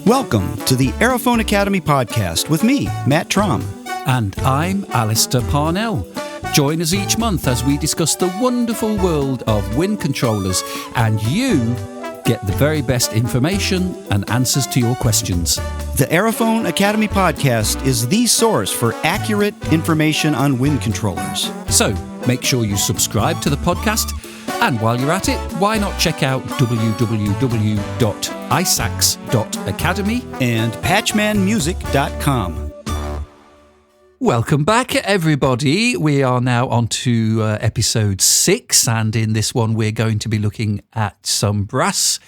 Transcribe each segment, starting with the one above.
Welcome to the Aerophone Academy podcast with me, Matt Traum. And I'm Alistair Parnell. Join us each month as we discuss the wonderful world of wind controllers, and you get the very best information and answers to your questions. The Aerophone Academy podcast is the source for accurate information on wind controllers. So make sure you subscribe to the podcast, and while you're at it, why not check out www.isacs.academy and patchmanmusic.com. Welcome back, everybody. We are now on to episode 6, and in this one we're going to be looking at some brass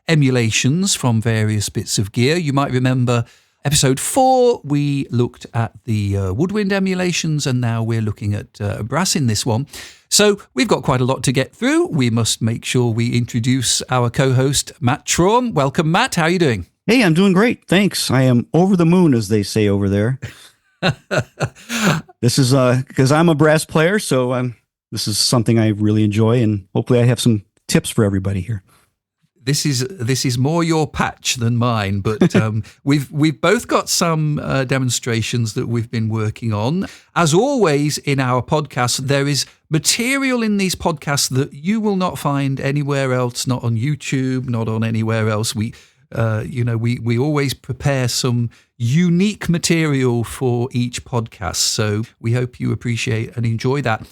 emulations from various bits of gear. You might remember episode 4, we looked at the woodwind emulations, and now we're looking at brass in this one. So we've got quite a lot to get through. We must make sure we introduce our co-host, Matt Traum. Welcome, Matt. How are you doing? Hey, I'm doing great. Thanks. I am over the moon, as they say over there. This is because I'm a brass player, so this is something I really enjoy, and hopefully I have some tips for everybody here. This is more your patch than mine, but we've both got some demonstrations that we've been working on. As always in our podcast, there is material in these podcasts that you will not find anywhere else, not on YouTube, not on anywhere else. We always prepare some unique material for each podcast, so we hope you appreciate and enjoy that.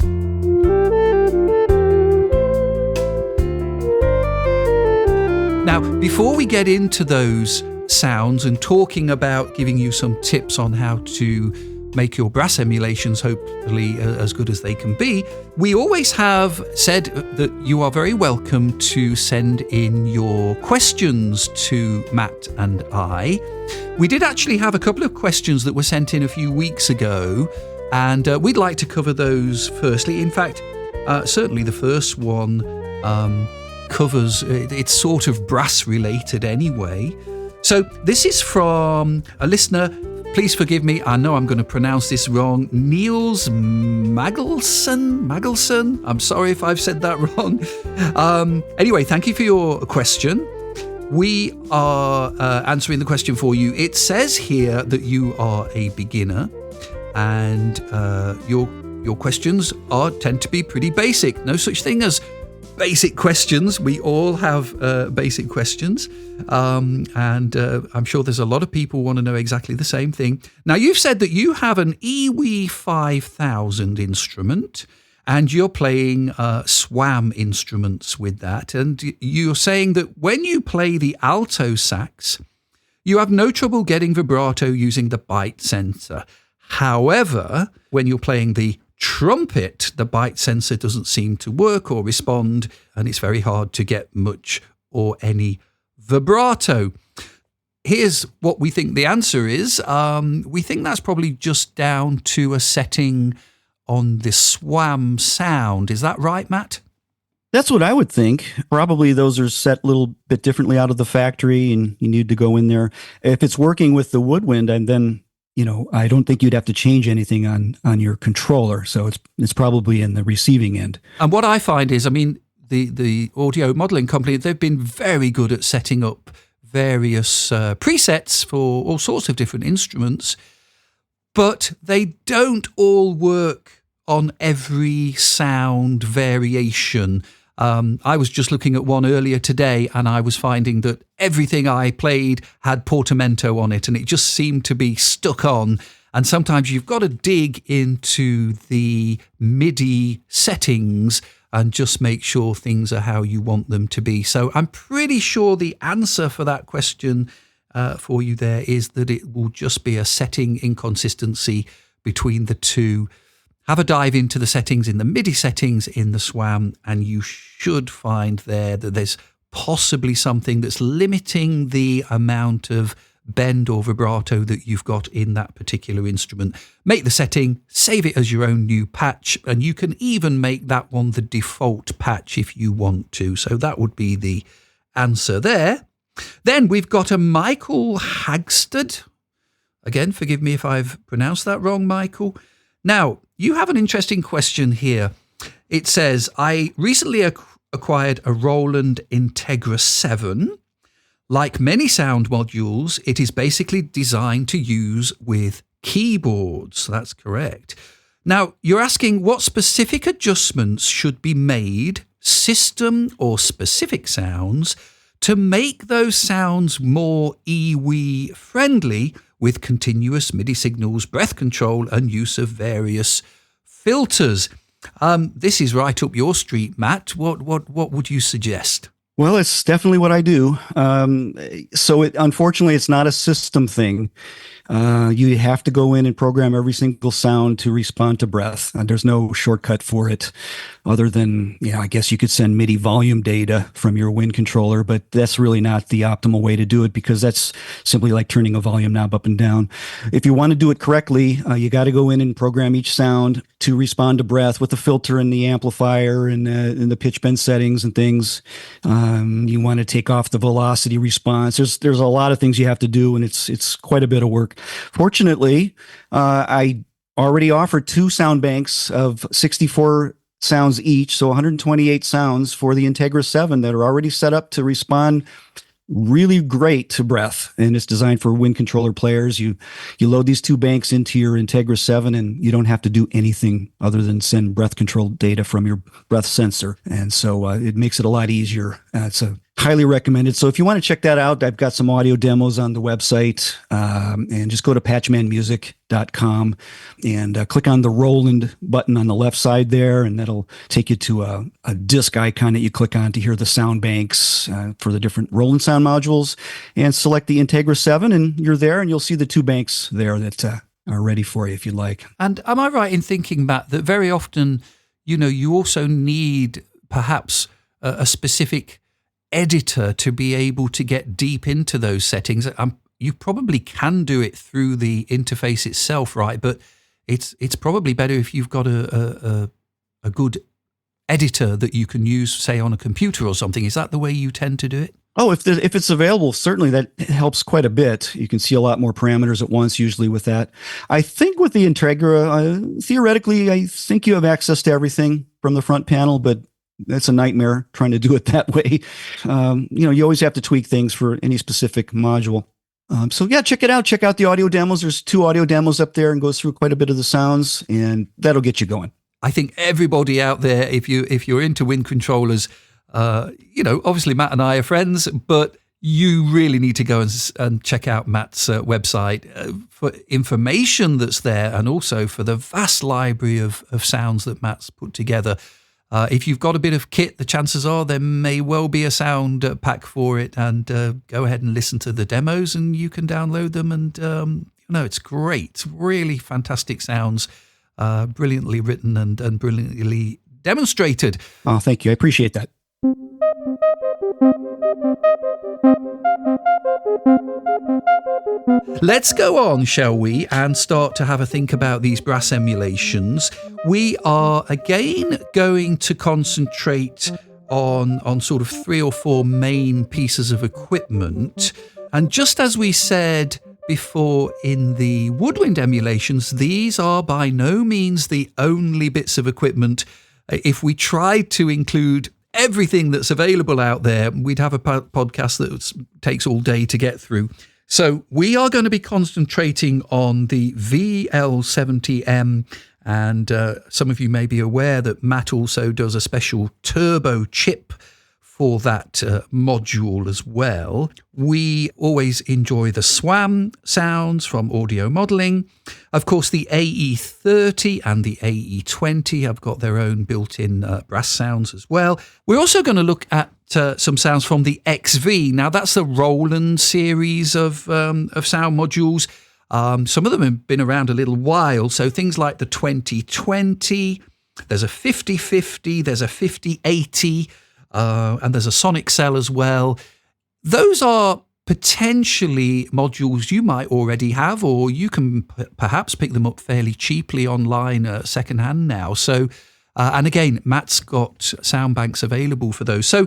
Now, before we get into those sounds and talking about giving you some tips on how to make your brass emulations hopefully as good as they can be, we always have said that you are very welcome to send in your questions to Matt and I. We did actually have a couple of questions that were sent in a few weeks ago, and we'd like to cover those firstly. In fact, certainly the first one covers, it's sort of brass related anyway. So this is from a listener. Please forgive me, I know I'm going to pronounce this wrong. Niels Magelson. I'm sorry if I've said that wrong. Anyway, thank you for your question. We are answering the question for you. It says here that you are a beginner, and your questions tend to be pretty basic. No such thing as basic questions. We all have basic questions, and I'm sure there's a lot of people want to know exactly the same thing. Now, you've said that you have an EVI 5000 instrument, and you're playing SWAM instruments with that, and you're saying that when you play the alto sax, you have no trouble getting vibrato using the bite sensor. However, when you're playing the trumpet, the bite sensor doesn't seem to work or respond, and it's very hard to get much or any vibrato. Here's what we think the answer is. We think that's probably just down to a setting on the SWAM sound. Is that right, Matt? That's what I would think. Probably those are set a little bit differently out of the factory, and you need to go in there. If it's working with the woodwind, and then I don't think you'd have to change anything on your controller. So it's probably in the receiving end. And what I find is, the audio modeling company, they've been very good at setting up various presets for all sorts of different instruments, but they don't all work on every sound variation. I was just looking at one earlier today, and I was finding that everything I played had portamento on it, and it just seemed to be stuck on. And sometimes you've got to dig into the MIDI settings and just make sure things are how you want them to be. So I'm pretty sure the answer for that question for you there is that it will just be a setting inconsistency between the two. Have a dive into the settings in the MIDI settings in the SWAM, and you should find there that there's possibly something that's limiting the amount of bend or vibrato that you've got in that particular instrument. Make the setting, save it as your own new patch, and you can even make that one the default patch if you want to. So that would be the answer there. Then we've got a Michael Hagstad. Again, forgive me if I've pronounced that wrong, Michael. Now, you have an interesting question here. It says, I recently acquired a Roland Integra 7. Like many sound modules, it is basically designed to use with keyboards. That's correct. Now, you're asking what specific adjustments should be made, system or specific sounds, to make those sounds more EVI friendly with continuous MIDI signals, breath control, and use of various filters. This is right up your street, Matt. What would you suggest? Well, it's definitely what I do. Unfortunately, it's not a system thing. You have to go in and program every single sound to respond to breath. There's no shortcut for it other than, I guess you could send MIDI volume data from your wind controller, but that's really not the optimal way to do it because that's simply like turning a volume knob up and down. If you want to do it correctly, you got to go in and program each sound to respond to breath with the filter and the amplifier and the pitch bend settings and things. You want to take off the velocity response. There's a lot of things you have to do, and it's quite a bit of work. Fortunately, I already offer 2 sound banks of 64 sounds each, so 128 sounds for the Integra 7 that are already set up to respond really great to breath, and it's designed for wind controller players. You load these 2 banks into your Integra 7 and you don't have to do anything other than send breath control data from your breath sensor, and so it makes it a lot easier. It's highly recommended. So if you want to check that out, I've got some audio demos on the website, and just go to patchmanmusic.com and click on the Roland button on the left side there, and that'll take you to a disc icon that you click on to hear the sound banks for the different Roland sound modules, and select the Integra 7, and you're there, and you'll see the 2 banks there that are ready for you if you'd like. And am I right in thinking, Matt, that very often, you also need perhaps a specific editor to be able to get deep into those settings? You probably can do it through the interface itself, right? But it's probably better if you've got a good editor that you can use, say, on a computer or something. Is that the way you tend to do it? Oh, if it's available, certainly that helps quite a bit. You can see a lot more parameters at once, usually with that. I think with the Integra, theoretically, I think you have access to everything from the front panel, but that's a nightmare trying to do it that way. You always have to tweak things for any specific module. So yeah, check it out. Check out the audio demos. There's 2 audio demos up there and goes through quite a bit of the sounds, and that'll get you going. I think everybody out there, if you're into wind controllers, obviously Matt and I are friends, but you really need to go and check out Matt's website for information that's there, and also for the vast library of sounds that Matt's put together. If you've got a bit of kit, the chances are there may well be a sound pack for it, and go ahead and listen to the demos, and you can download them. And it's great, really fantastic sounds, brilliantly written and brilliantly demonstrated. Oh, thank you. I appreciate that. Let's go on, shall we, and start to have a think about these brass emulations. We are again going to concentrate on sort of 3 or 4 main pieces of equipment. And just as we said before in the woodwind emulations, these are by no means the only bits of equipment. If we tried to include everything that's available out there, we'd have a podcast that takes all day to get through. So we are going to be concentrating on the VL70M, and some of you may be aware that Matt also does a special turbo chip for that module as well. We always enjoy the SWAM sounds from audio modeling. Of course, the AE30 and the AE20 have got their own built-in brass sounds as well. We're also going to look at some sounds from the XV. Now, that's the Roland series of sound modules. Some of them have been around a little while, so things like the 2020, there's a 5050, there's a 5080, and there's a Sonic Cell as well. Those are potentially modules you might already have, or you can perhaps pick them up fairly cheaply online secondhand now. So, and again, Matt's got sound banks available for those. So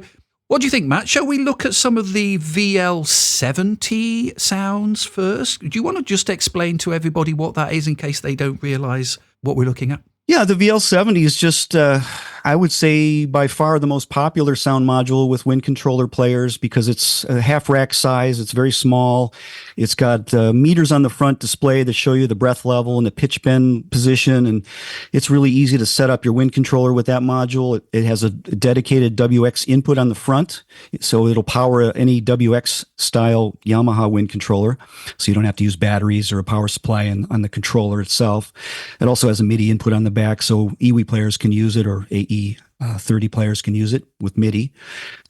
what do you think, Matt? Shall we look at some of the VL70 sounds first? Do you want to just explain to everybody what that is in case they don't realise what we're looking at? Yeah, the VL70 is just, I I would say by far the most popular sound module with wind controller players because it's a half rack size. It's very small. It's got meters on the front display that show you the breath level and the pitch bend position. And it's really easy to set up your wind controller with that module. It has a dedicated WX input on the front. So it'll power any WX style Yamaha wind controller. So you don't have to use batteries or a power supply on the controller itself. It also has a MIDI input on the back. So EWI players can use it, or AE 30 players can use it with MIDI.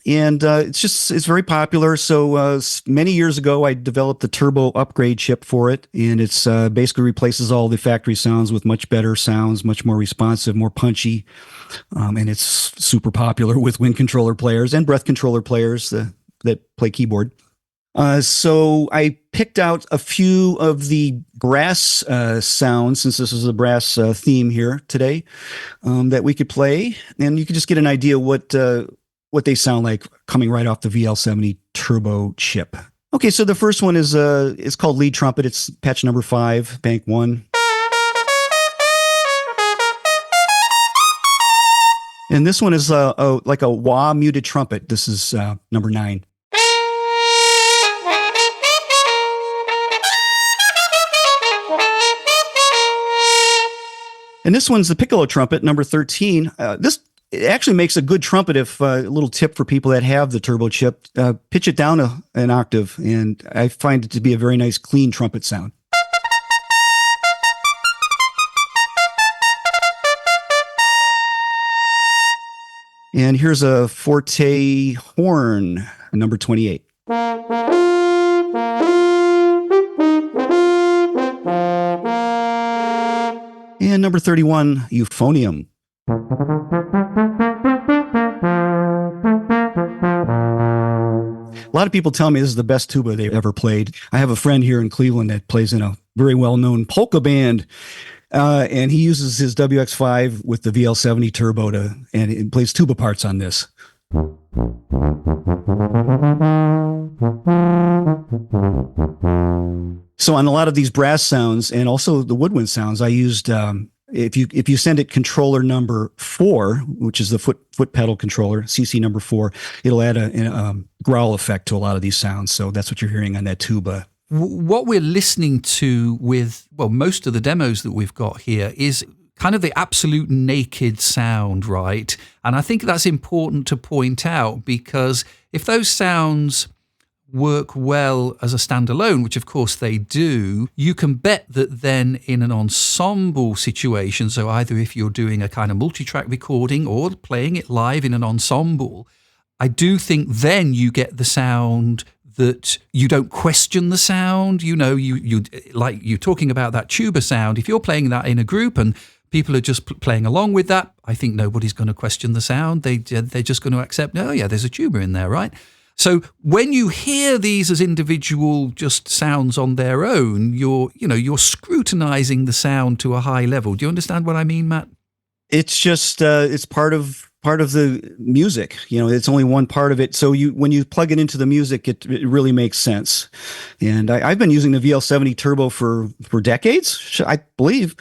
And it's very popular. So many years ago, I developed the turbo upgrade chip for it. And it's basically replaces all the factory sounds with much better sounds, much more responsive, more punchy. And it's super popular with wind controller players and breath controller players that play keyboard. So I picked out a few of the brass sounds, since this is a brass theme here today, that we could play, and you could just get an idea what they sound like coming right off the VL70 turbo chip. Okay, so the first one is it's called lead trumpet. It's patch number 5, bank 1. And this one is like a wah muted trumpet. This is number 9. And this one's the piccolo trumpet, number 13. This actually makes a good trumpet if a little tip for people that have the turbo chip, pitch it down an octave, and I find it to be a very nice, clean trumpet sound. And here's a forte horn, number 28. And number 31, euphonium. A lot of people tell me this is the best tuba they've ever played. I have a friend here in Cleveland that plays in a very well-known polka band, and he uses his WX5 with the VL70 turbo and he plays tuba parts on this. So on a lot of these brass sounds and also the woodwind sounds, I used if you send it controller number 4, which is the foot pedal controller, CC number 4, it'll add a growl effect to a lot of these sounds. So that's what you're hearing on that tuba. What we're listening to with, well, most of the demos that we've got here is kind of the absolute naked sound, right? And I think that's important to point out, because if those sounds work well as a standalone, which of course they do, you can bet that then in an ensemble situation, so either if you're doing a kind of multi-track recording or playing it live in an ensemble, I do think then you get the sound that you don't question the sound. You know, you like you're talking about that tuba sound. If you're playing that in a group and people are just playing along with that, I think nobody's going to question the sound. They're just going to accept, oh yeah, there's a tuba in there, right? So when you hear these as individual just sounds on their own, you're scrutinizing the sound to a high level. Do you understand what I mean, Matt? It's just it's part of the music. It's only one part of it. So when you plug it into the music, it really makes sense. And I've been using the VL70 turbo for decades, I believe.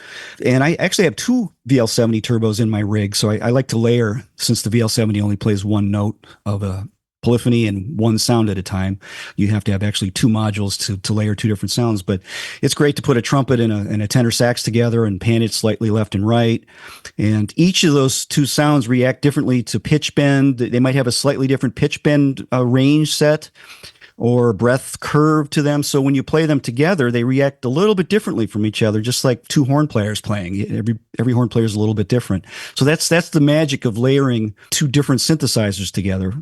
And I actually have 2 VL70 turbos in my rig. So I like to layer, since the VL70 only plays one note of a polyphony and one sound at a time. You have to have actually 2 modules to layer 2 different sounds. But it's great to put a trumpet and a tenor sax together and pan it slightly left and right. And each of those 2 sounds react differently to pitch bend. They might have a slightly different pitch bend range set or breath curve to them. So when you play them together, they react a little bit differently from each other, just like 2 horn players playing. Every horn player is a little bit different. So that's the magic of layering 2 different synthesizers together,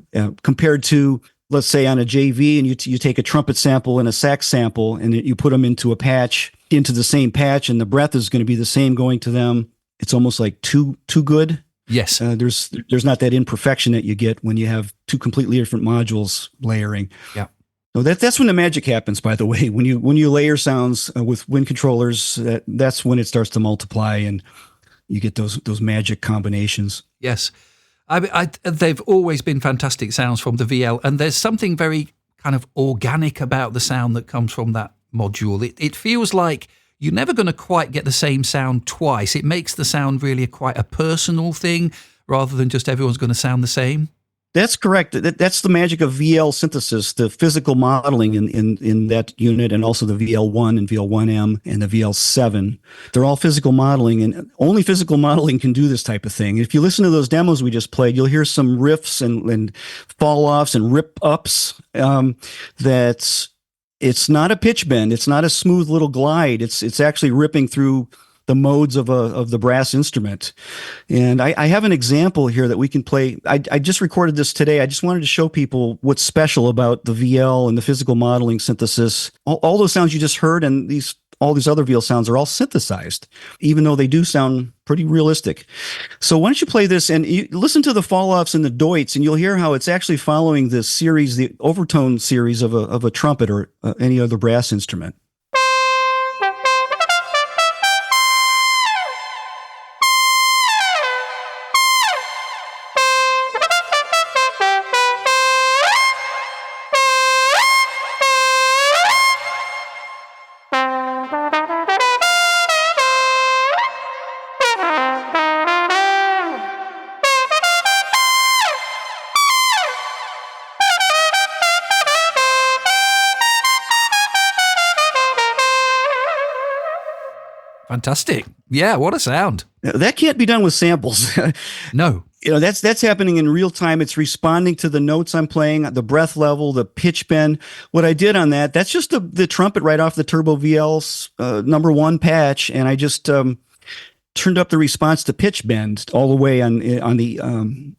compared to, let's say, on a JV, and you take a trumpet sample and a sax sample, and you put them into the same patch, and the breath is going to be the same going to them. It's almost like too good. Yes. There's not that imperfection that you get when you have 2 completely different modules layering. Yeah. So that's when the magic happens, by the way. When you layer sounds with wind controllers, that's when it starts to multiply and you get those magic combinations. Yes. They've always been fantastic sounds from the VL, and there's something very kind of organic about the sound that comes from that module. It feels like you're never going to quite get the same sound twice. It makes the sound really quite a personal thing, rather than just everyone's going to sound the same? That's correct. That's the magic of VL synthesis, the physical modeling in that unit, and also the VL1 and VL1M and the VL7. They're all physical modeling, and only physical modeling can do this type of thing. If you listen to those demos we just played, you'll hear some riffs and fall offs and rip ups. That's it's not a pitch bend. It's not a smooth little glide. It's actually ripping through the modes of the brass instrument. And I have an example here that we can play. I just recorded this today. I just wanted to show people what's special about the VL and the physical modeling synthesis. All those sounds you just heard and all these other VL sounds are all synthesized, even though they do sound pretty realistic. So why don't you play this and you listen to the fall-offs and the doits, and you'll hear how it's actually following the series, the overtone series of a trumpet or any other brass instrument. Fantastic. Yeah, what a sound. That can't be done with samples. No. That's happening in real time. It's responding to the notes I'm playing, the breath level, the pitch bend. What I did on that's just the trumpet right off the Turbo VL's #1 patch, and I just turned up the response to pitch bend all the way on the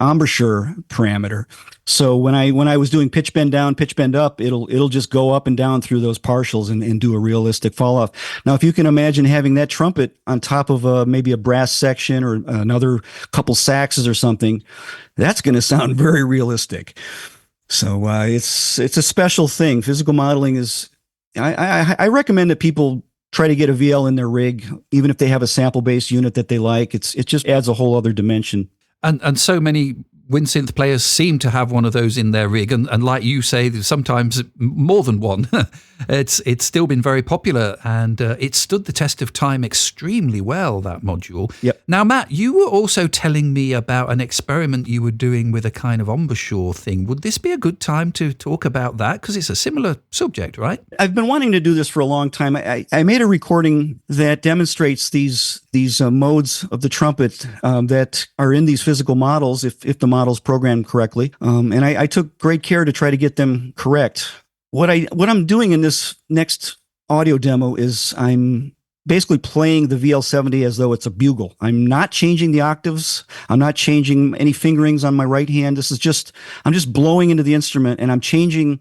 embouchure parameter. So when I was doing pitch bend down, pitch bend up, it'll just go up and down through those partials and do a realistic fall off. Now, if you can imagine having that trumpet on top of maybe a brass section or another couple saxes or something, that's going to sound very realistic. So it's a special thing. Physical modeling is. I recommend that people try to get a VL in their rig, even if they have a sample-based unit that they like. It just adds a whole other dimension. And so many wind synth players seem to have one of those in their rig, and like you say, sometimes more than one. It's still been very popular, and it stood the test of time extremely well, that module. Yep. Now, Matt, you were also telling me about an experiment you were doing with a kind of embouchure thing. Would this be a good time to talk about that? Because it's a similar subject, right? I've been wanting to do this for a long time. I made a recording that demonstrates these modes of the trumpet that are in these physical models, if the model's programmed correctly. And I took great care to try to get them correct. What I'm doing in this next audio demo is I'm basically playing the VL70 as though it's a bugle. I'm not changing the octaves. I'm not changing any fingerings on my right hand. I'm just blowing into the instrument, and I'm changing.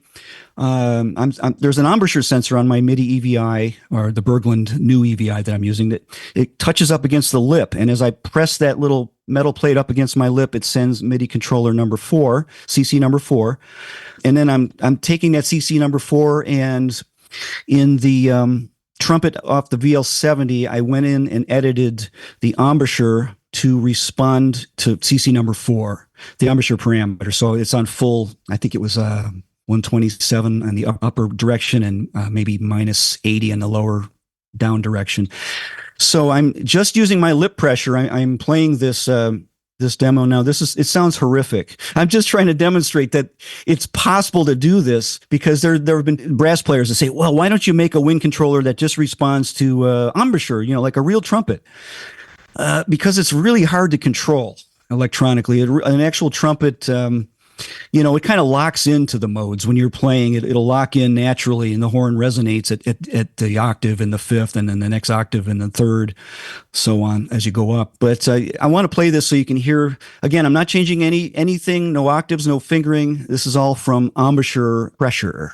There's an embouchure sensor on my MIDI EVI, or the Berglund new EVI that I'm using, that it touches up against the lip. And as I press that little metal plate up against my lip, it sends MIDI controller number 4, CC number 4. And then I'm taking that CC number 4, and in the trumpet off the VL70, I went in and edited the embouchure to respond to CC number 4, the embouchure parameter. So it's on full, I think it was 127 on the upper direction and maybe minus 80 in the lower down direction. So I'm just using my lip pressure. I'm playing this demo now. It sounds horrific. I'm just trying to demonstrate that it's possible to do this, because there have been brass players that say, well, why don't you make a wind controller that just responds to embouchure, like a real trumpet? Because it's really hard to control electronically. An actual trumpet, it kind of locks into the modes when you're playing it. It'll lock in naturally, and the horn resonates at the octave and the fifth, and then the next octave and the third, so on as you go up. But I want to play this so you can hear. Again, I'm not changing anything. No octaves, no fingering. This is all from embouchure pressure.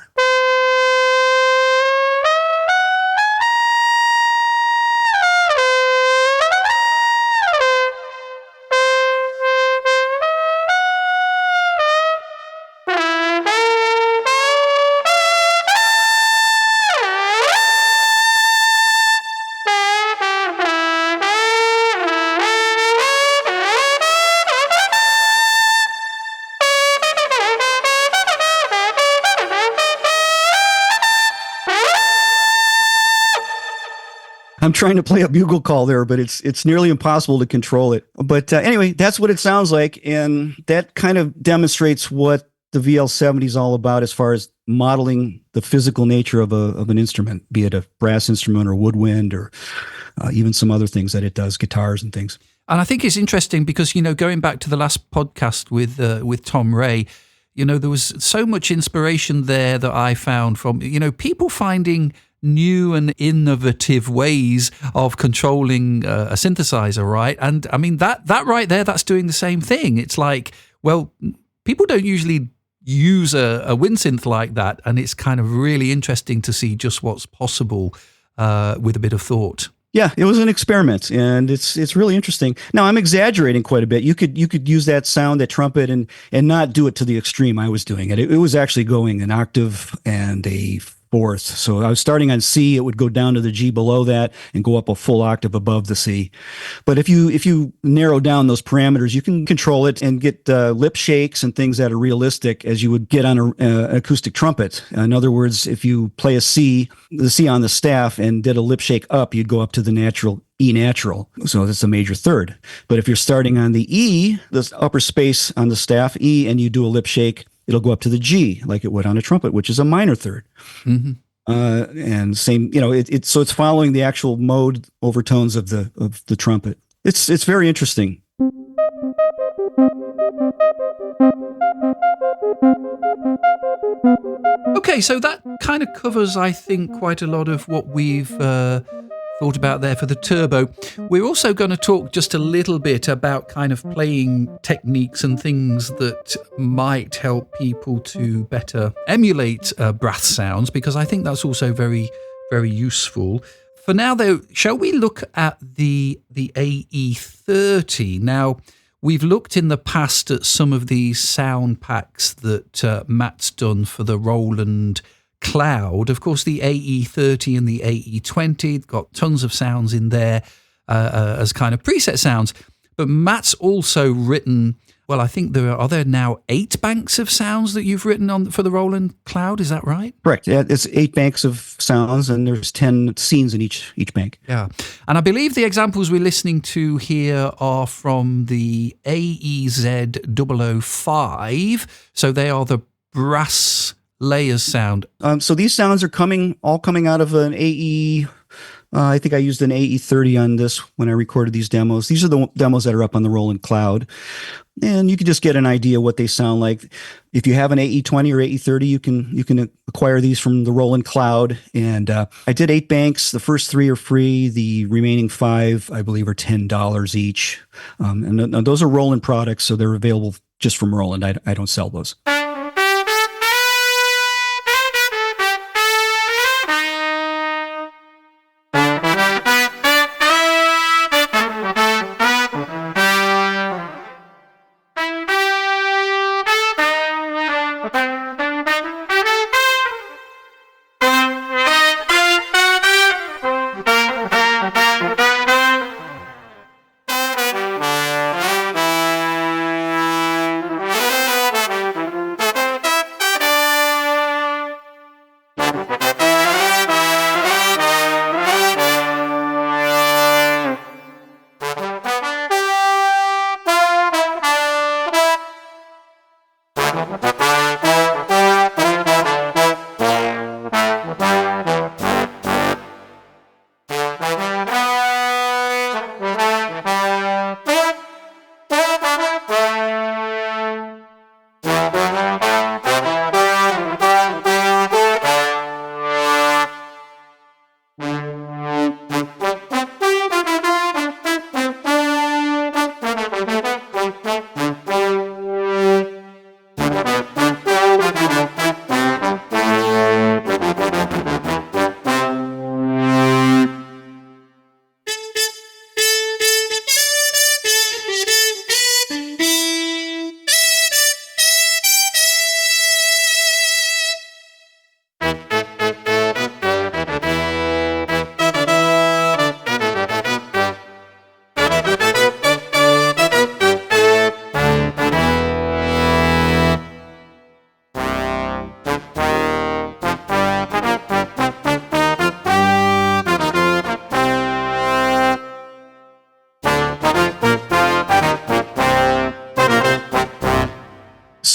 I'm trying to play a bugle call there, but it's nearly impossible to control it. But anyway, that's what it sounds like, and that kind of demonstrates what the VL70 is all about as far as modeling the physical nature of an instrument, be it a brass instrument or woodwind or even some other things that it does, guitars and things. And I think it's interesting because, going back to the last podcast with Tom Ray, there was so much inspiration there that I found from, people finding new and innovative ways of controlling a synthesizer, right? And I mean, that right there, that's doing the same thing. It's like, well, people don't usually use a wind synth like that, and it's kind of really interesting to see just what's possible with a bit of thought. Yeah, it was an experiment, and it's really interesting. Now, I'm exaggerating quite a bit. You could use that sound, that trumpet, and not do it to the extreme I was doing it. It was actually going an octave and a fourth. So I was starting on C, it would go down to the G below that and go up a full octave above the C. But if you narrow down those parameters, you can control it and get lip shakes and things that are realistic as you would get on an acoustic trumpet. In other words, if you play the C on the staff and did a lip shake up, you'd go up to the natural E natural. So that's a major third. But if you're starting on the E, the upper space on the staff, E, and you do a lip shake, it'll go up to the G like it would on a trumpet, which is a minor third. Mm-hmm. And same, so it's following the actual mode overtones of the trumpet. It's very interesting. Okay, so that kind of covers, I think, quite a lot of what we've thought about there for the turbo. We're also going to talk just a little bit about kind of playing techniques and things that might help people to better emulate brass sounds, because I think that's also very, very useful. For now, though, shall we look at the AE30? Now, we've looked in the past at some of these sound packs that Matt's done for the Roland Cloud. Of course, the AE30 and the AE20 got tons of sounds in there as kind of preset sounds. But Matt's also written, well, I think are there now 8 banks of sounds that you've written for the Roland Cloud? Is that right? Correct. Yeah, it's 8 banks of sounds, and there's 10 scenes in each bank. Yeah. And I believe the examples we're listening to here are from the AEZ005. So they are the brass layers sound. So these sounds are all coming out of an AE. I think I used an AE30 on this when I recorded these demos. These are the demos that are up on the Roland Cloud. And you can just get an idea what they sound like. If you have an AE20 or AE30, you can acquire these from the Roland Cloud. And I did 8 banks. The first 3 are free. The remaining 5, I believe, are $10 each. And those are Roland products, so they're available just from Roland. I don't sell those.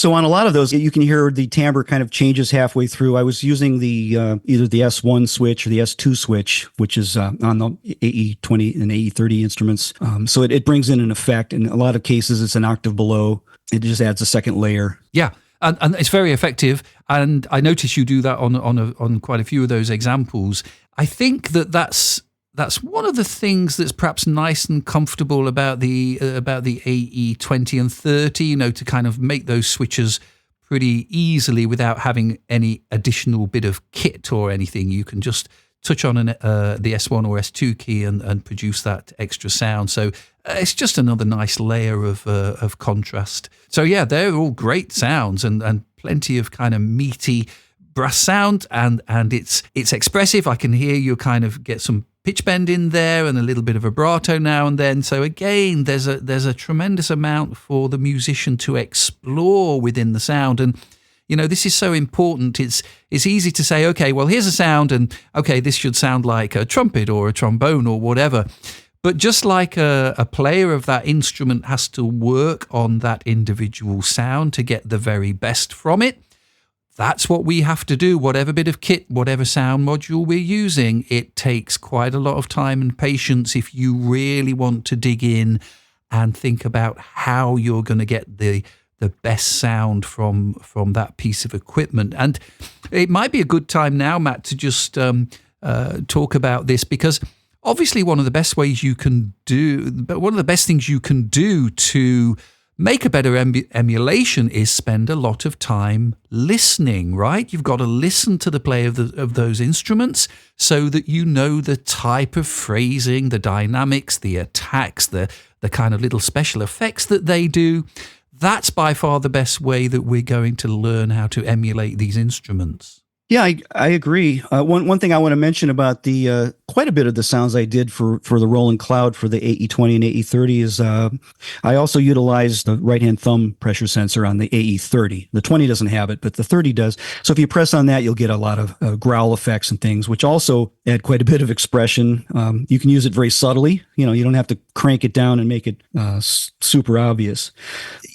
So on a lot of those, you can hear the timbre kind of changes halfway through. I was using the either the S1 switch or the S2 switch, which is on the AE20 and AE30 instruments. So it brings in an effect. In a lot of cases, it's an octave below. It just adds a second layer. Yeah. And it's very effective. And I notice you do that on quite a few of those examples. I think that's one of the things that's perhaps nice and comfortable about the AE20 and 30, to kind of make those switches pretty easily without having any additional bit of kit or anything. You can just touch on the S1 or S2 key and produce that extra sound. So it's just another nice layer of contrast. So yeah, they're all great sounds and plenty of kind of meaty brass sound, and it's expressive. I can hear you kind of get some pitch bend in there and a little bit of vibrato now and then. So again, there's a tremendous amount for the musician to explore within the sound. And this is so important. It's easy to say, okay, well, here's a sound, and okay, this should sound like a trumpet or a trombone or whatever. But just like a player of that instrument has to work on that individual sound to get the very best from it, that's what we have to do. Whatever bit of kit, whatever sound module we're using, it takes quite a lot of time and patience if you really want to dig in and think about how you're going to get the best sound from that piece of equipment. And it might be a good time now, Matt, to just talk about this, because obviously one of the best things you can do to make a better emulation is spend a lot of time listening, right? You've got to listen to the play of those instruments so that you know the type of phrasing, the dynamics, the attacks, the kind of little special effects that they do. That's by far the best way that we're going to learn how to emulate these instruments. Yeah, I agree. One thing I want to mention about the quite a bit of the sounds I did for the Roland Cloud for the AE20 and AE30 is I also utilized the right-hand thumb pressure sensor on the AE30. The 20 doesn't have it, but the 30 does. So if you press on that, you'll get a lot of growl effects and things, which also add quite a bit of expression. You can use it very subtly. You don't have to crank it down and make it super obvious.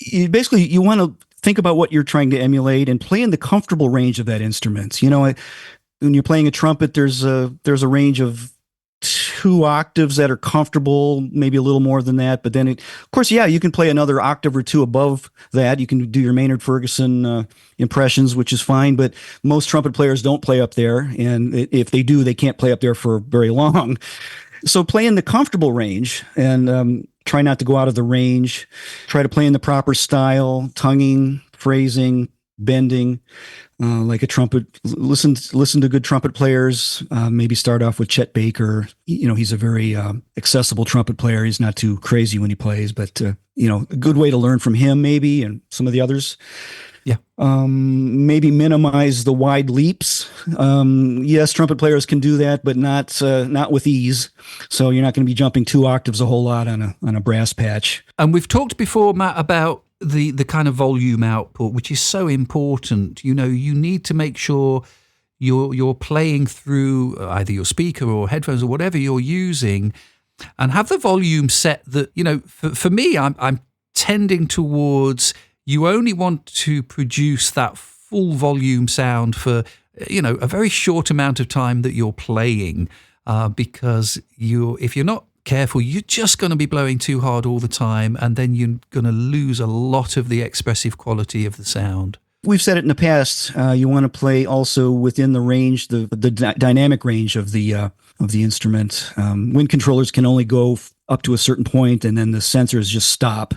You want to think about what you're trying to emulate and play in the comfortable range of that instrument. When you're playing a trumpet, there's a range of 2 octaves that are comfortable, maybe a little more than that. But then, of course, you can play another octave or 2 above that. You can do your Maynard Ferguson impressions, which is fine. But most trumpet players don't play up there. And if they do, they can't play up there for very long. So play in the comfortable range and try not to go out of the range. Try to play in the proper style, tonguing, phrasing, bending, like a trumpet. Listen to good trumpet players. Maybe start off with Chet Baker. He's a very accessible trumpet player. He's not too crazy when he plays, but a good way to learn from him maybe, and some of the others. Yeah. Maybe minimize the wide leaps. Yes, trumpet players can do that, but not with ease. So you're not going to be jumping 2 octaves a whole lot on a brass patch. And we've talked before, Matt, about the kind of volume output, which is so important. You need to make sure you're playing through either your speaker or headphones or whatever you're using, and have the volume set that, for me, I'm tending towards, you only want to produce that full volume sound for, a very short amount of time that you're playing, because if you're not careful, you're just going to be blowing too hard all the time, and then you're going to lose a lot of the expressive quality of the sound. We've said it in the past. You want to play also within the range, the dynamic range of the instrument. Wind controllers can only go up to a certain point, and then the sensors just stop.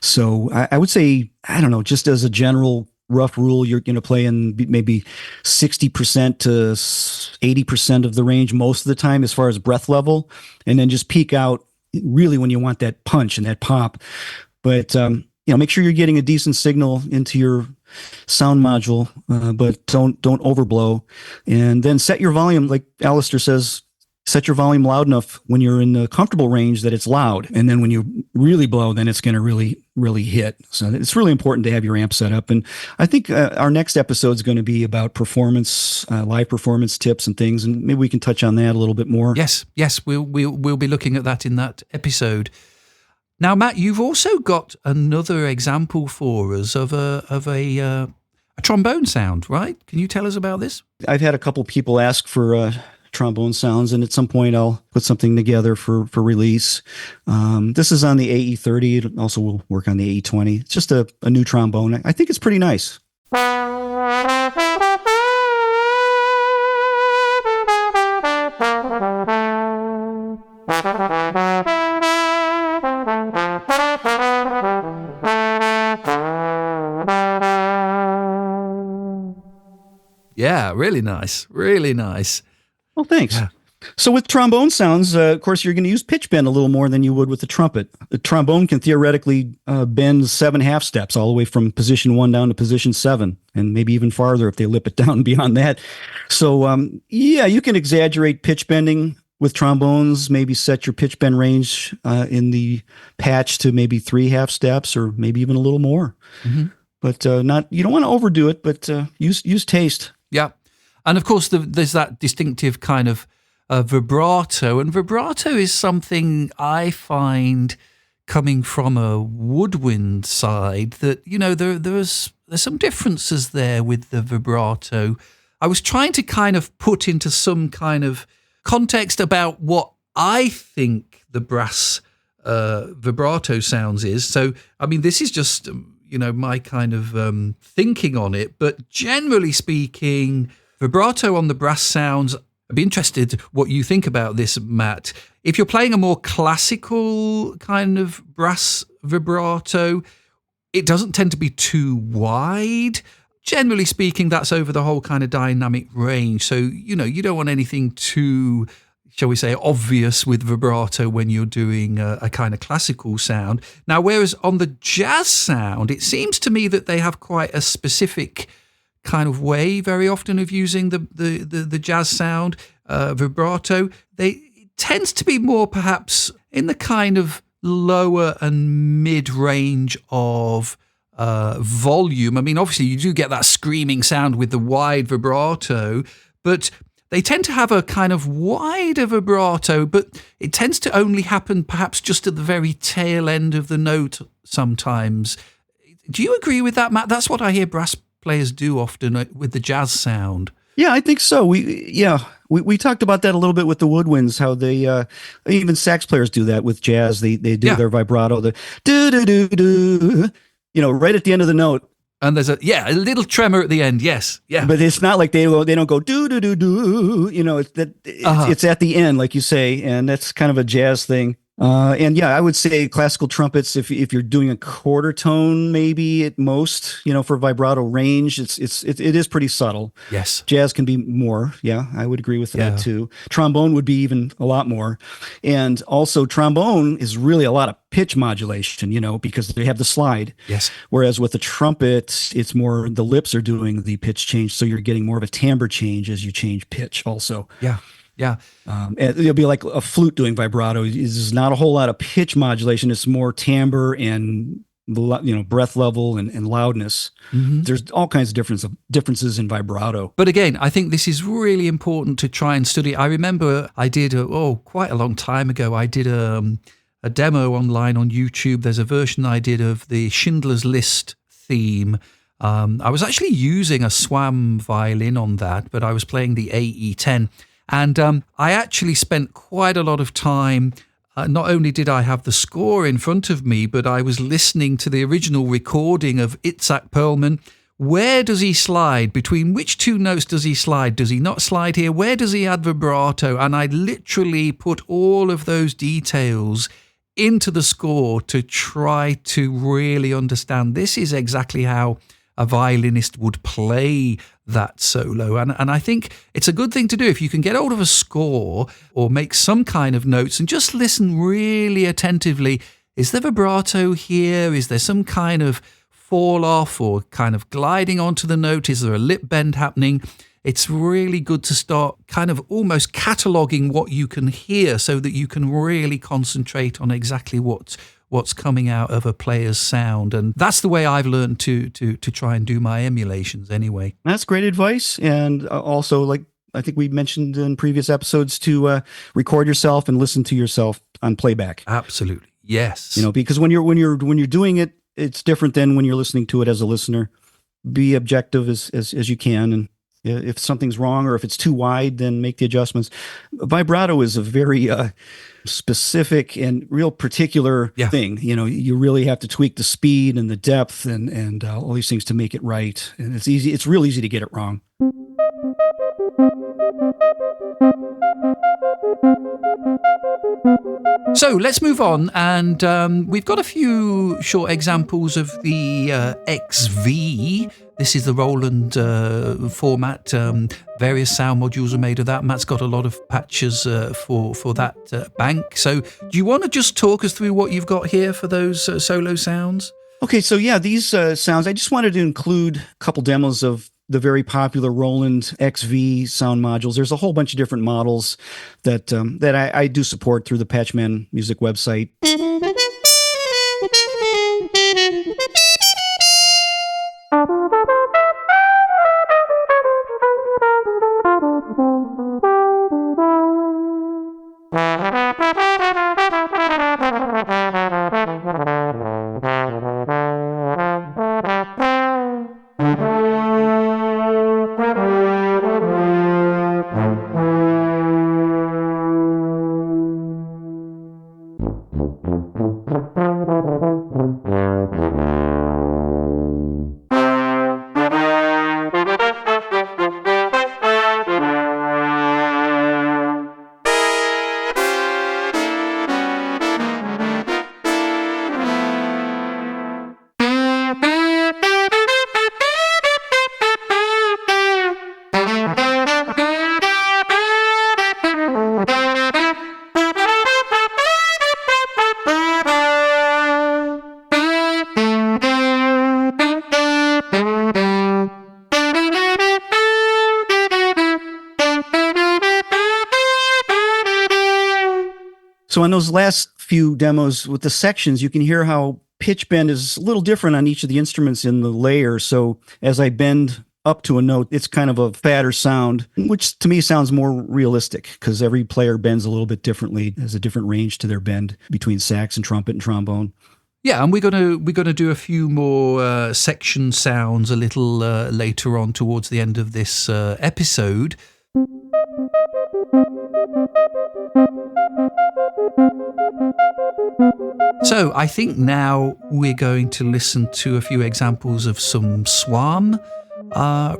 So I would say, I don't know, just as a general rough rule, you're going to play in maybe 60% to 80% of the range most of the time as far as breath level, and then just peak out really when you want that punch and that pop. But make sure you're getting a decent signal into your sound module, but don't overblow. And then set your volume, like Alistair says, set your volume loud enough when you're in the comfortable range that it's loud. And then when you really blow, then it's going to really, really hit. So it's really important to have your amp set up. And I think our next episode is going to be about performance, live performance tips and things. And maybe we can touch on that a little bit more. Yes. We'll be looking at that in that episode. Now, Matt, you've also got another example for us of a trombone sound, right? Can you tell us about this? I've had a couple people ask for trombone sounds, and at some point I'll put something together for release. This is on the AE30. It also will work on the AE20. It's just a new trombone. I think it's pretty nice. Yeah, really nice. Really nice. Well, thanks. Yeah. So with trombone sounds, of course, you're going to use pitch bend a little more than you would with the trumpet. The trombone can theoretically bend 7 half steps all the way from position 1 down to position 7, and maybe even farther if they lip it down beyond that. So, yeah, you can exaggerate pitch bending with trombones, maybe set your pitch bend range in the patch to maybe 3 half steps or maybe even a little more. Mm-hmm. But you don't want to overdo it, but use taste. Yeah. And of course, there's that distinctive kind of vibrato. And vibrato is something I find coming from a woodwind side that, there's some differences there with the vibrato. I was trying to kind of put into some kind of context about what I think the brass vibrato sounds is. So, I mean, this is just my kind of thinking on it. But generally speaking, vibrato on the brass sounds, I'd be interested what you think about this, Matt. If you're playing a more classical kind of brass vibrato, it doesn't tend to be too wide. Generally speaking, that's over the whole kind of dynamic range. So, you don't want anything too, shall we say, obvious with vibrato when you're doing a kind of classical sound. Now, whereas on the jazz sound, it seems to me that they have quite a specific kind of way very often of using the jazz sound, vibrato. It tends to be more perhaps in the kind of lower and mid-range of volume. I mean, obviously you do get that screaming sound with the wide vibrato, but they tend to have a kind of wider vibrato, but it tends to only happen perhaps just at the very tail end of the note sometimes. Do you agree with that, Matt? That's what I hear brass players do often with the jazz sound. Yeah, I think so. We talked about that a little bit with the woodwinds, how they even sax players do that with jazz. They do their vibrato, the do do do do, right at the end of the note. And there's a little tremor at the end. Yes, yeah. But it's not like they don't go do do do do. It's at the end, like you say, and that's kind of a jazz thing. And I would say classical trumpets, if you're doing a quarter tone, maybe at most, for vibrato range, it is pretty subtle. Yes. Jazz can be more. Yeah, I would agree with that too. Trombone would be even a lot more. And also trombone is really a lot of pitch modulation, because they have the slide. Yes. Whereas with the trumpet, it's more the lips are doing the pitch change. So you're getting more of a timbre change as you change pitch also. Yeah. Yeah. And it'll be like a flute doing vibrato. There's not a whole lot of pitch modulation. It's more timbre and, breath level and loudness. Mm-hmm. There's all kinds of differences in vibrato. But again, I think this is really important to try and study. I remember I did, quite a long time ago, I did a demo online on YouTube. There's a version I did of the Schindler's List theme. I was actually using a SWAM violin on that, but I was playing the AE10. And I actually spent quite a lot of time, not only did I have the score in front of me, but I was listening to the original recording of Itzhak Perlman. Where does he slide? Between which two notes does he slide? Does he not slide here? Where does he add vibrato? And I literally put all of those details into the score to try to really understand this is exactly how a violinist would play that solo. And I think it's a good thing to do if you can get hold of a score or make some kind of notes and just listen really attentively. Is there vibrato here? Is there some kind of fall off or kind of gliding onto the note? Is there a lip bend happening? It's really good to start kind of almost cataloging what you can hear so that you can really concentrate on exactly what's coming out of a player's sound. And that's the way I've learned to try and do my emulations anyway. That's great advice. And also, like I think we mentioned in previous episodes, to record yourself and listen to yourself on playback. Absolutely. Yes. Because when you're doing it, it's different than when you're listening to it as a listener. Be objective as you can, and if something's wrong or if it's too wide, then make the adjustments. Vibrato is a very specific and real particular thing. You really have to tweak the speed and the depth and all these things to make it right. And it's easy. It's real easy to get it wrong. So let's move on, and we've got a few short examples of the XV. This is the Roland format. Various sound modules are made of that. Matt's got a lot of patches for that bank. So do you want to just talk us through what you've got here for those solo sounds? Okay, so yeah, these sounds, I just wanted to include a couple demos of the very popular Roland XV sound modules. There's a whole bunch of different models that I do support through the Patchman Music website. So on those last few demos with the sections, you can hear how pitch bend is a little different on each of the instruments in the layer. So as I bend up to a note, it's kind of a fatter sound, which to me sounds more realistic because every player bends a little bit differently. There's a different range to their bend between sax and trumpet and trombone. Yeah, and we're gonna do a few more section sounds a little later on towards the end of this episode. So I think now we're going to listen to a few examples of some SWAM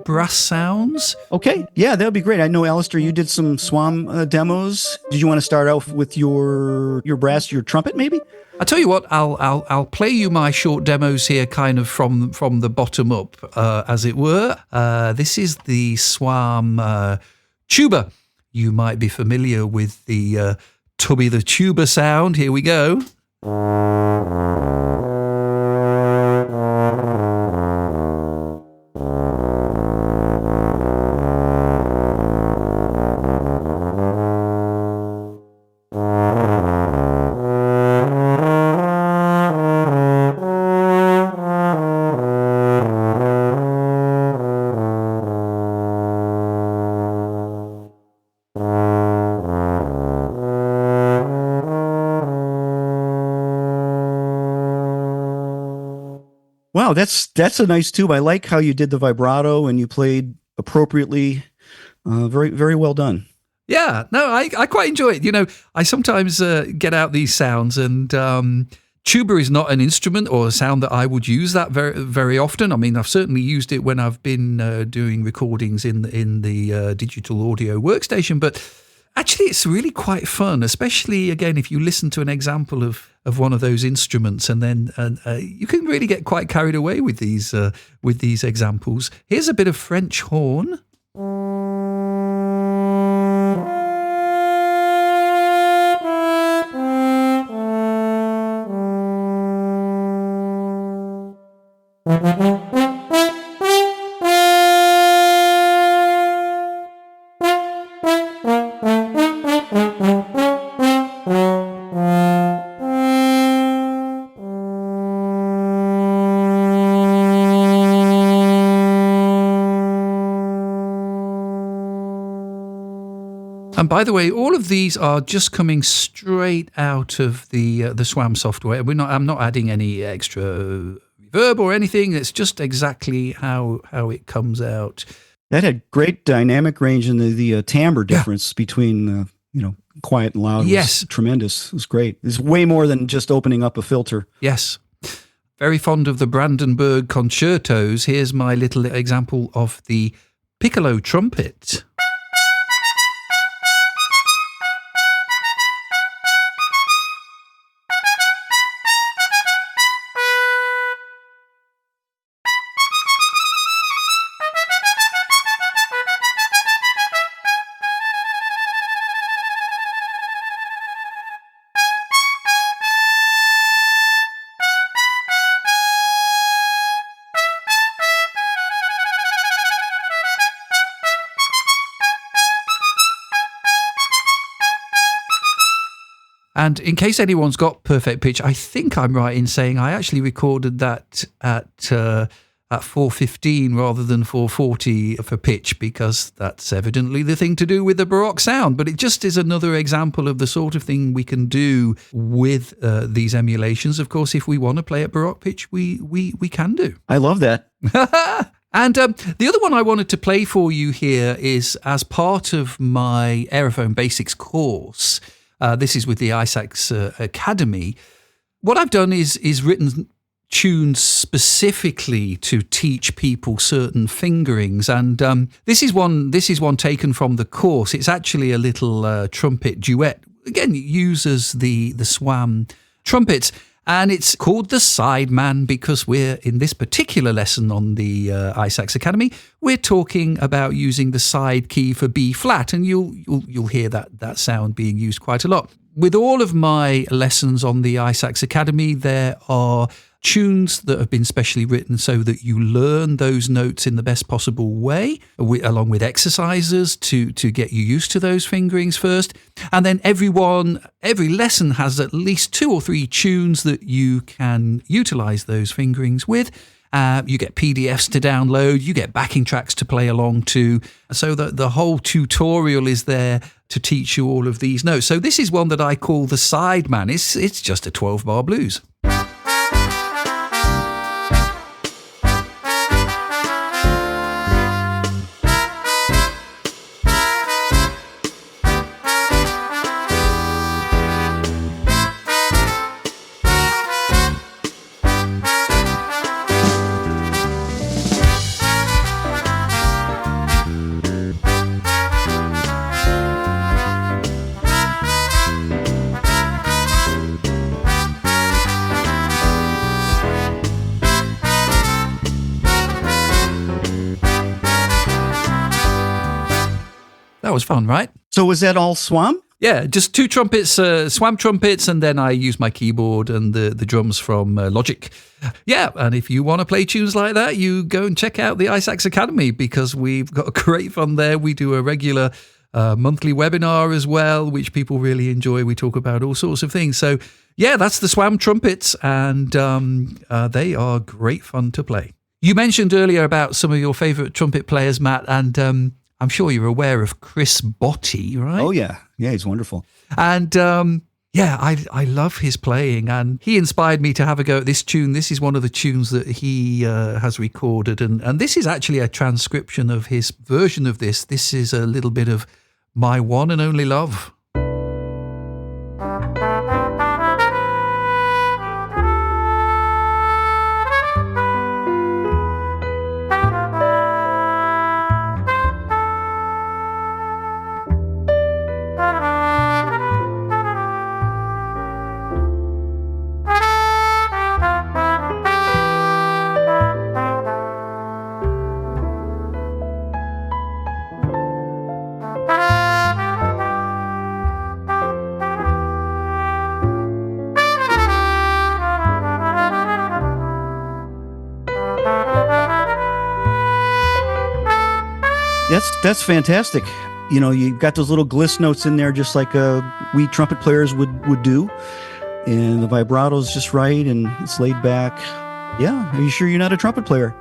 brass sounds. Okay, yeah, that would be great. I know, Alistair, you did some SWAM demos. Did you want to start off with your brass, your trumpet, maybe? I tell you what, I'll play you my short demos here, kind of from the bottom up, as it were. This is the SWAM tuba. You might be familiar with the Tubby the tuba sound. Here we go. Wow, that's a nice tube. I like how you did the vibrato and you played appropriately. Very, very well done. Yeah, no, I quite enjoy it. I sometimes get out these sounds, and tuba is not an instrument or a sound that I would use that very, very often. I mean, I've certainly used it when I've been doing recordings in the digital audio workstation, but actually it's really quite fun, especially, again, if you listen to an example of one of those instruments, and then you can really get quite carried away with these examples. Here's a bit of French horn. And by the way, all of these are just coming straight out of the SWAM software. I'm not adding any extra reverb or anything. It's just exactly how it comes out. That had great dynamic range, and the timbre difference between quiet and loud was tremendous. It was great. It's way more than just opening up a filter. Yes. Very fond of the Brandenburg concertos. Here's my little example of the piccolo trumpet. And in case anyone's got perfect pitch, I think I'm right in saying I actually recorded that at 415 rather than 440 for pitch, because that's evidently the thing to do with the Baroque sound. But it just is another example of the sort of thing we can do with these emulations. Of course, if we want to play at Baroque pitch, we can do. I love that. And the other one I wanted to play for you here is as part of my Aerophone Basics course. This is with the ISAX Academy. What I've done is written tunes specifically to teach people certain fingerings, and this is one taken from the course. It's actually a little trumpet duet. Again, it uses the SWAM trumpets, and it's called the Sideman because we're in this particular lesson on the ISAX Academy. We're talking about using the side key for B flat, and you'll hear that sound being used quite a lot. With all of my lessons on the ISAX Academy, there are tunes that have been specially written so that you learn those notes in the best possible way, along with exercises to get you used to those fingerings first. And then every lesson has at least 2 or 3 tunes that you can utilize those fingerings with. You get PDFs to download, you get backing tracks to play along to, so that the whole tutorial is there to teach you all of these notes. So this is one that I call the Sideman. It's just a 12-bar blues. That was fun, right? So was that all SWAM? Yeah, just 2 trumpets, SWAM trumpets, and then I use my keyboard and the drums from Logic. Yeah, and if you want to play tunes like that, you go and check out the ISAX Academy because we've got great fun there. We do a regular monthly webinar as well, which people really enjoy. We talk about all sorts of things. So yeah, that's the SWAM trumpets, and they are great fun to play. You mentioned earlier about some of your favorite trumpet players, Matt, and I'm sure you're aware of Chris Botti, right? Oh, yeah. Yeah, he's wonderful. And I love his playing, and he inspired me to have a go at this tune. This is one of the tunes that he has recorded, and this is actually a transcription of his version of this. This is a little bit of My One and Only Love. That's fantastic. You know, you've got those little gliss notes in there, just like we trumpet players would do. And the vibrato's just right, and it's laid back. Yeah. Are you sure you're not a trumpet player?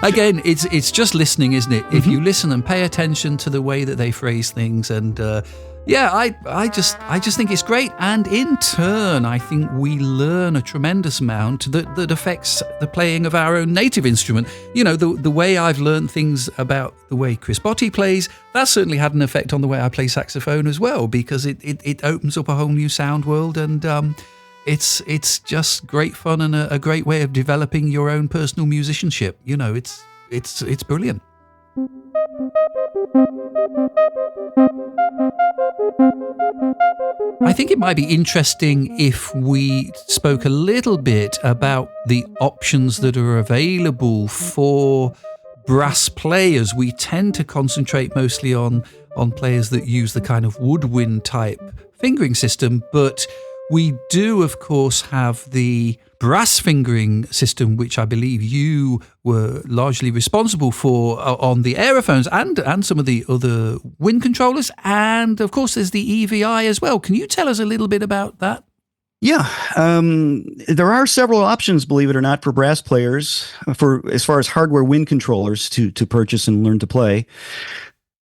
Again, it's just listening, isn't it? If you listen and pay attention to the way that they phrase things, and I just think it's great. And in turn, I think we learn a tremendous amount that affects the playing of our own native instrument. You know, the way I've learned things about the way Chris Botti plays, that certainly had an effect on the way I play saxophone as well, because it opens up a whole new sound world, and it's just great fun and a great way of developing your own personal musicianship. You know, it's brilliant. I think it might be interesting if we spoke a little bit about the options that are available for brass players. We tend to concentrate mostly on players that use the kind of woodwind type fingering system, but we do, of course, have the brass fingering system, which I believe you were largely responsible for on the Aerophones and some of the other wind controllers. And, of course, there's the EVI as well. Can you tell us a little bit about that? Yeah, there are several options, believe it or not, for brass players, for as far as hardware wind controllers to purchase and learn to play.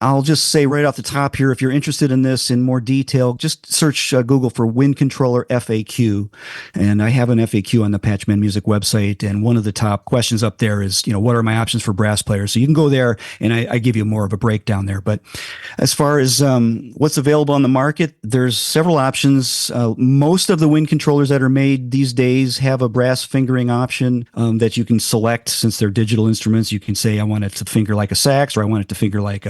I'll just say right off the top here, if you're interested in this in more detail, just search Google for wind controller FAQ. And I have an FAQ on the Patchman Music website. And one of the top questions up there is, what are my options for brass players? So you can go there and I give you more of a breakdown there. But as far as what's available on the market, there's several options. Most of the wind controllers that are made these days have a brass fingering option that you can select. Since they're digital instruments, you can say, I want it to finger like a sax, or I want it to finger like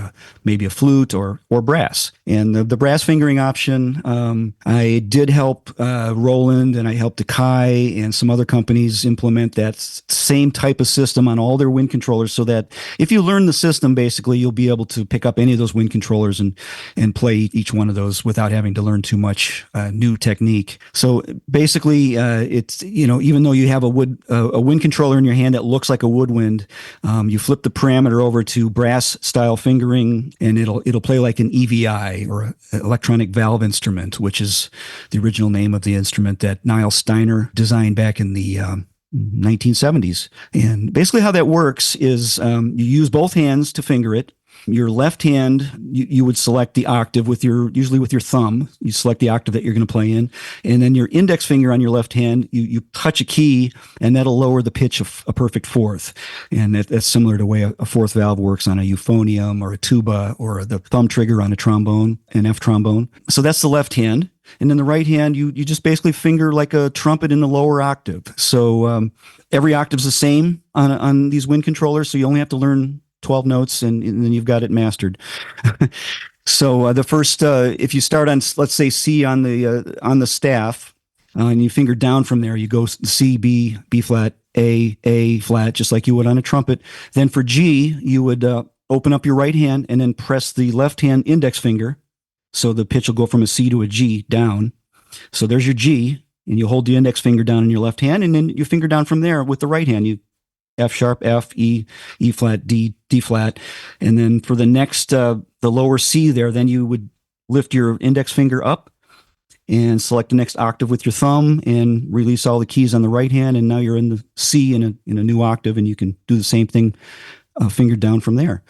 maybe a flute or brass. And the brass fingering option, I did help Roland, and I helped Akai and some other companies implement that same type of system on all their wind controllers, so that if you learn the system, basically you'll be able to pick up any of those wind controllers and play each one of those without having to learn too much new technique. So basically, it's even though you have a wind controller in your hand that looks like a woodwind, you flip the parameter over to brass style fingering, and it'll play like an EVI, or an electronic valve instrument, which is the original name of the instrument that Niall Steiner designed back in the 1970s. And basically how that works is you use both hands to finger it. Your left hand, you would select the octave usually with your thumb. You select the octave that you're going to play in. And then your index finger on your left hand, you touch a key, and that'll lower the pitch of a perfect fourth. And that's similar to the way a fourth valve works on a euphonium or a tuba, or the thumb trigger on a trombone, an F trombone. So that's the left hand. And then the right hand, you just basically finger like a trumpet in the lower octave. So every octave's the same on these wind controllers, so you only have to learn 12 notes, and then you've got it mastered. So the first, if you start on, let's say, C on the staff, and you finger down from there, you go C, B, B flat, A flat, just like you would on a trumpet. Then for G, you would open up your right hand and then press the left hand index finger, so the pitch will go from a C to a G down. So there's your G, and you hold the index finger down in your left hand, and then you finger down from there with the right hand. You F sharp, F, E, E flat, D, D flat. And then for the next, the lower C there, then you would lift your index finger up and select the next octave with your thumb and release all the keys on the right hand. And now you're in the C in a new octave, and you can do the same thing, finger down from there.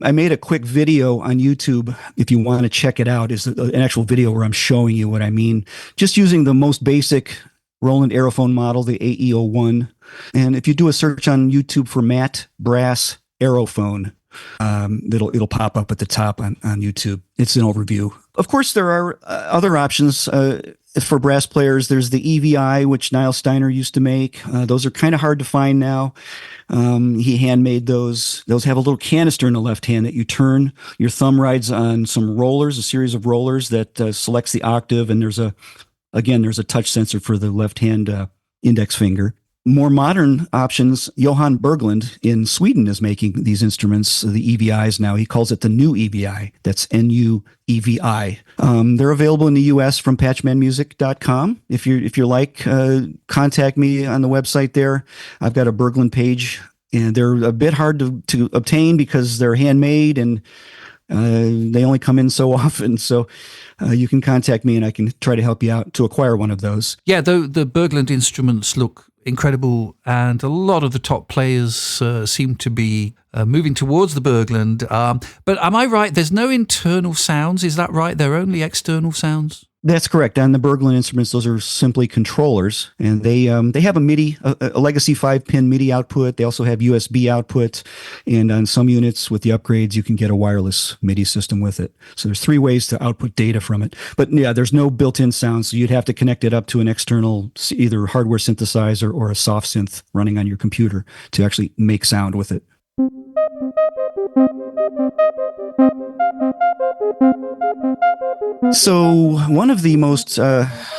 I made a quick video on YouTube. If you want to check it out, is an actual video where I'm showing you what I mean, just using the most basic Roland Aerophone model, the AE01. And if you do a search on YouTube for Matt Brass Aerophone, it'll pop up at the top on YouTube. It's an overview. Of course, there are other options for brass players. There's the EVI, which Niall Steiner used to make. Those are kind of hard to find now. He handmade those. Those have a little canister in the left hand that you turn. Your thumb rides on some rollers, a series of rollers that selects the octave. And there's a touch sensor for the left hand index finger. More modern options, Johan Berglund in Sweden is making these instruments, the EVIs now. He calls it the new EVI. That's NUEVI. They're available in the US from patchmanmusic.com. If you like, contact me on the website there. I've got a Berglund page, and they're a bit hard to obtain because they're handmade, and they only come in so often. So you can contact me, and I can try to help you out to acquire one of those. Yeah, the Berglund instruments look incredible, and a lot of the top players seem to be moving towards the Bergland. But am I right? There's no internal sounds. Is that right? They're only external sounds? That's correct. On the Bergland instruments, those are simply controllers, and they have a MIDI, a legacy 5-pin MIDI output. They also have USB output, and on some units with the upgrades, you can get a wireless MIDI system with it. So there's 3 ways to output data from it. But yeah, there's no built-in sound, so you'd have to connect it up to an external, either hardware synthesizer or a soft synth running on your computer to actually make sound with it. So one of the most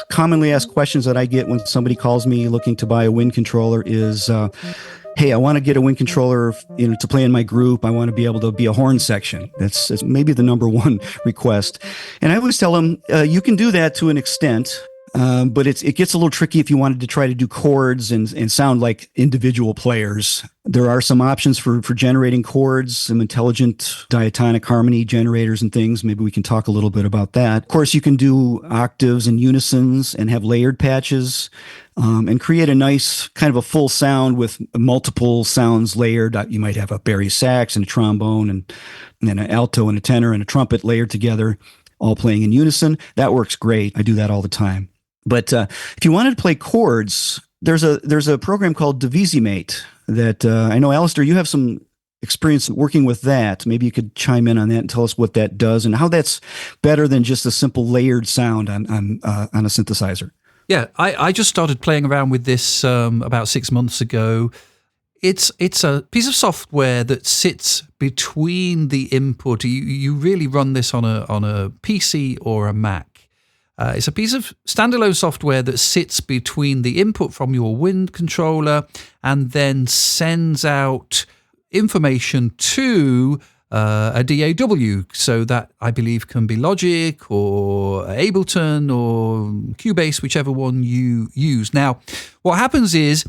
commonly asked questions that I get when somebody calls me looking to buy a wind controller is, hey, I want to get a wind controller, to play in my group. I want to be able to be a horn section. That's maybe the number one request. And I always tell them, you can do that to an extent. But it gets a little tricky if you wanted to try to do chords and sound like individual players. There are some options for generating chords, some intelligent diatonic harmony generators and things. Maybe we can talk a little bit about that. Of course, you can do octaves and unisons and have layered patches and create a nice kind of a full sound with multiple sounds layered. You might have a bari sax and a trombone and an alto and a tenor and a trumpet layered together, all playing in unison. That works great. I do that all the time. But if you wanted to play chords, there's a program called Divisimate that I know, Alistair, you have some experience working with that. Maybe you could chime in on that and tell us what that does and how that's better than just a simple layered sound on a synthesizer. Yeah, I just started playing around with this about 6 months ago. It's a piece of software that sits between the input. You really run this on a PC or a Mac. It's a piece of standalone software that sits between the input from your wind controller and then sends out information to a DAW. So that, I believe, can be Logic or Ableton or Cubase, whichever one you use. Now, what happens is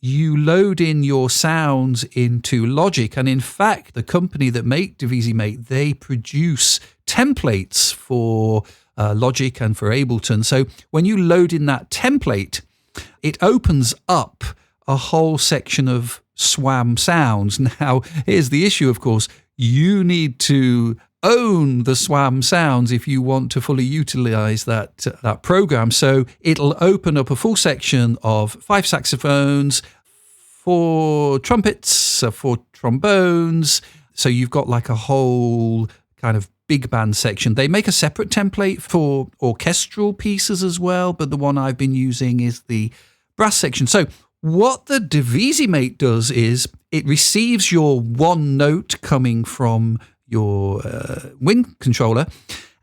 you load in your sounds into Logic. And in fact, the company that make Divisimate, they produce templates for Logic and for Ableton. So when you load in that template, it opens up a whole section of SWAM sounds. Now, here's the issue, of course. You need to own the SWAM sounds if you want to fully utilize that program. So it'll open up a full section of 5 saxophones, 4 trumpets, 4 trombones. So you've got like a whole kind of big band section. They make a separate template for orchestral pieces as well, but the one I've been using is the brass section. So what the Divisimate does is it receives your one note coming from your wind controller,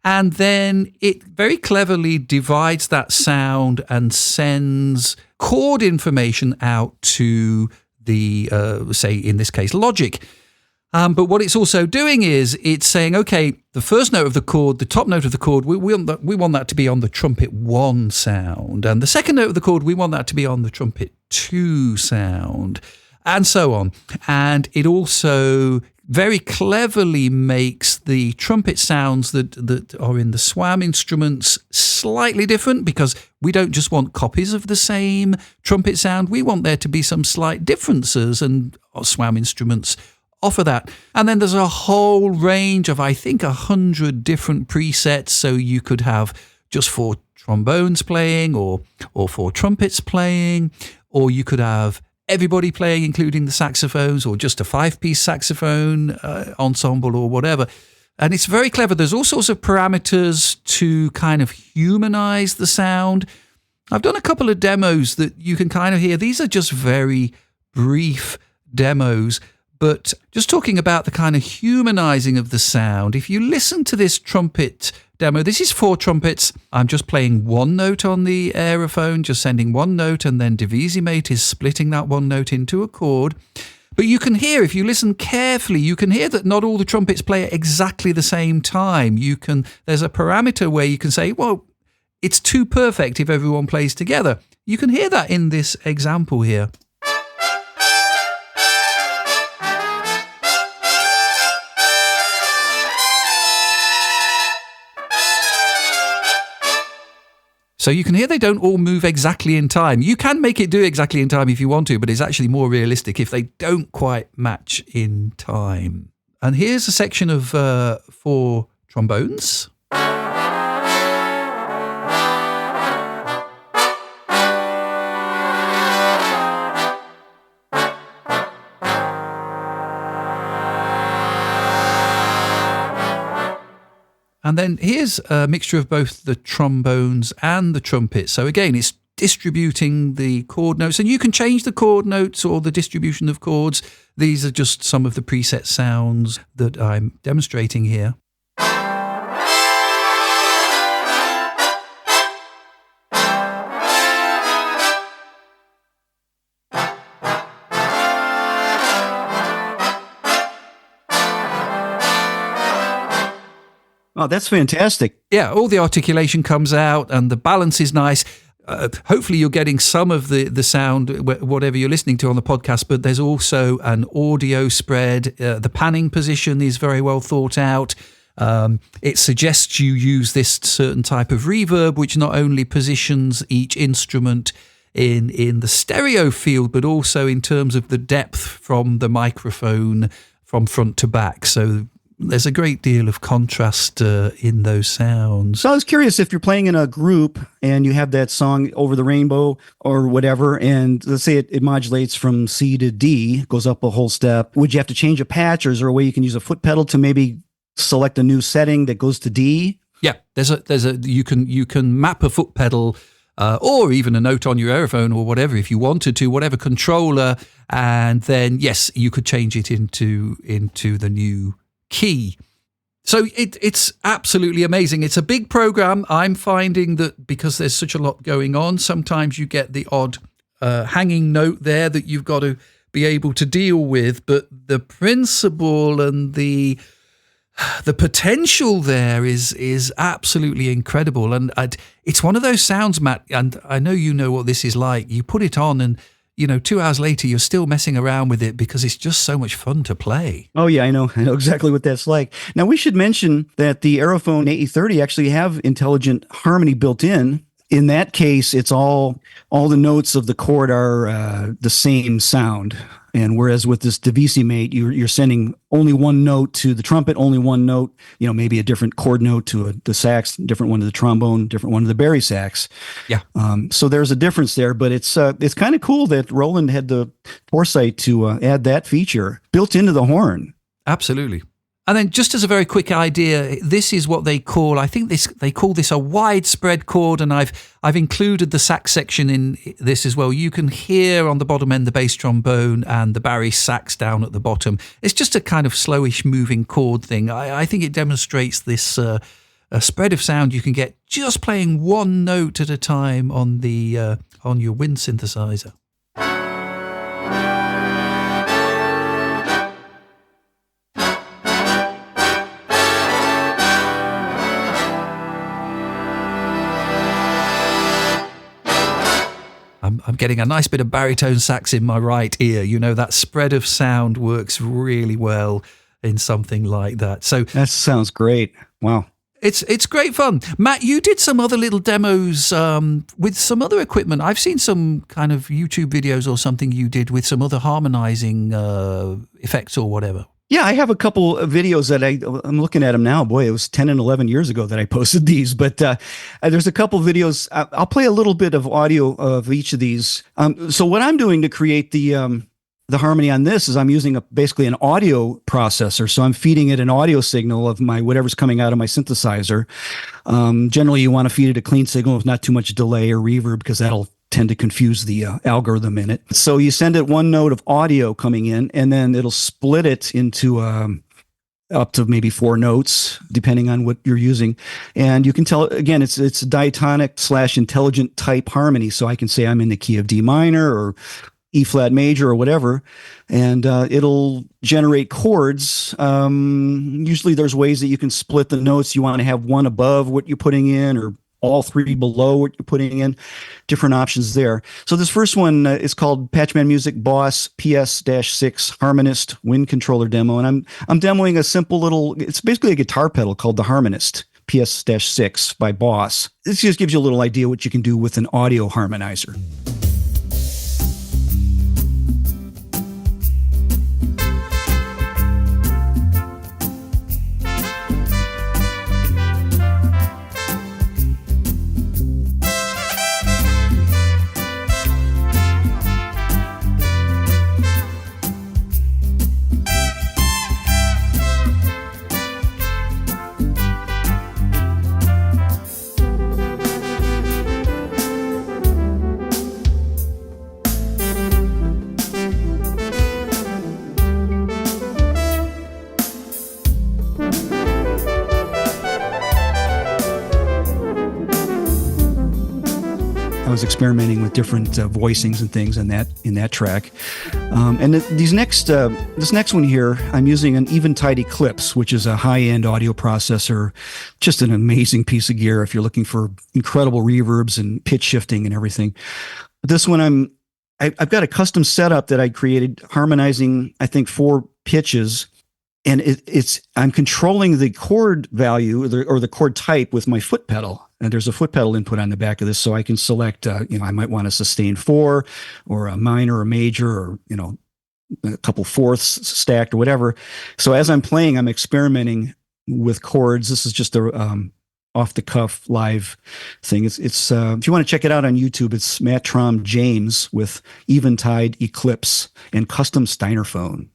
and then it very cleverly divides that sound and sends chord information out to the, say, in this case, Logic. But what it's also doing is it's saying, okay, the first note of the chord, the top note of the chord, we want that to be on the trumpet 1 sound. And the second note of the chord, we want that to be on the trumpet 2 sound, and so on. And it also very cleverly makes the trumpet sounds that are in the SWAM instruments slightly different, because we don't just want copies of the same trumpet sound. We want there to be some slight differences, and SWAM instruments offer that. And then there's a whole range of, I think, 100 different presets. So you could have just 4 trombones playing or 4 trumpets playing, or you could have everybody playing, including the saxophones, or just a 5-piece saxophone ensemble or whatever. And it's very clever. There's all sorts of parameters to kind of humanize the sound. I've done a couple of demos that you can kind of hear. These are just very brief demos, but just talking about the kind of humanizing of the sound. If you listen to this trumpet demo, this is 4 trumpets. I'm just playing 1 note on the Aerophone, just sending 1 note, and then Divisimate is splitting that 1 note into a chord. But you can hear, if you listen carefully, you can hear that not all the trumpets play at exactly the same time. There's a parameter where you can say, well, it's too perfect if everyone plays together. You can hear that in this example here. So you can hear they don't all move exactly in time. You can make it do exactly in time if you want to, but it's actually more realistic if they don't quite match in time. And here's a section of 4 trombones. And then here's a mixture of both the trombones and the trumpet. So again, it's distributing the chord notes, and you can change the chord notes or the distribution of chords. These are just some of the preset sounds that I'm demonstrating here. Oh, that's fantastic. Yeah, all the articulation comes out and the balance is nice. Hopefully you're getting some of the sound, whatever you're listening to on the podcast, but there's also an audio spread. The panning position is very well thought out. It suggests you use this certain type of reverb, which not only positions each instrument in the stereo field, but also in terms of the depth from the microphone from front to back. So there's a great deal of contrast in those sounds. So I was curious, if you're playing in a group and you have that song Over the Rainbow or whatever, and let's say it modulates from C to D, goes up a whole step, would you have to change a patch, or is there a way you can use a foot pedal to maybe select a new setting that goes to D? Yeah, you can map a foot pedal or even a note on your Aerophone or whatever, if you wanted to, whatever controller, and then yes, you could change it into the new key. So it's absolutely amazing. It's a big program. I'm finding that because there's such a lot going on, sometimes you get the odd hanging note there that you've got to be able to deal with. But the principle and the potential there is absolutely incredible. And it's one of those sounds, Matt, and I know you know what this is like. You put it on and 2 hours later, you're still messing around with it because it's just so much fun to play. Oh, yeah, I know exactly what that's like. Now, we should mention that the Aerophone AE30 actually have intelligent harmony built in. In that case, it's all the notes of the chord are the same sound. And whereas with this Divisi Mate, you're sending only one note to the trumpet, only one note, maybe a different chord note to the sax, different one to the trombone, different one to the bari sax. Yeah. So there's a difference there, but it's kind of cool that Roland had the foresight to add that feature built into the horn. Absolutely. And then just as a very quick idea, this is what they call, they call this a widespread chord, and I've included the sax section in this as well. You can hear on the bottom end the bass trombone and the bari sax down at the bottom. It's just a kind of slowish moving chord thing. I think it demonstrates this a spread of sound you can get just playing one note at a time on your wind synthesizer. I'm getting a nice bit of baritone sax in my right ear. That spread of sound works really well in something like that. So that sounds great. Wow. It's great fun. Matt, you did some other little demos with some other equipment. I've seen some kind of YouTube videos or something you did with some other harmonizing effects or whatever. Yeah, I have a couple of videos that I'm looking at them now. Boy, it was 10 and 11 years ago that I posted these, but there's a couple of videos. I'll play a little bit of audio of each of these. So what I'm doing to create the harmony on this is I'm using basically an audio processor. So I'm feeding it an audio signal of whatever's coming out of my synthesizer. Generally, you want to feed it a clean signal with not too much delay or reverb, because that'll tend to confuse the algorithm in it. So you send it one note of audio coming in, and then it'll split it into up to maybe 4 notes, depending on what you're using. And you can tell, again, it's diatonic / intelligent type harmony. So I can say I'm in the key of D minor or E flat major or whatever, and it'll generate chords. Usually there's ways that you can split the notes. You want to have one above what you're putting in, or all 3 below what you're putting in, different options there. So this first one is called Patchman Music Boss PS-6 Harmonist Wind Controller Demo. And I'm demoing a simple little, it's basically a guitar pedal called the Harmonist PS-6 by Boss. This just gives you a little idea what you can do with an audio harmonizer. I was experimenting with different voicings and things in that track, and this next one here, I'm using an Eventide Eclipse, which is a high-end audio processor, just an amazing piece of gear if you're looking for incredible reverbs and pitch shifting and everything. This one, I've got a custom setup that I created, harmonizing I think 4 pitches. And I'm controlling the chord value or the chord type with my foot pedal. And there's a foot pedal input on the back of this, so I can select, I might want a sustain 4 or a minor or major, or, a couple fourths stacked or whatever. So as I'm playing, I'm experimenting with chords. This is just a off the cuff live thing. It's if you want to check it out on YouTube, it's Matt Traum James with Eventide Eclipse and custom Steinerphone.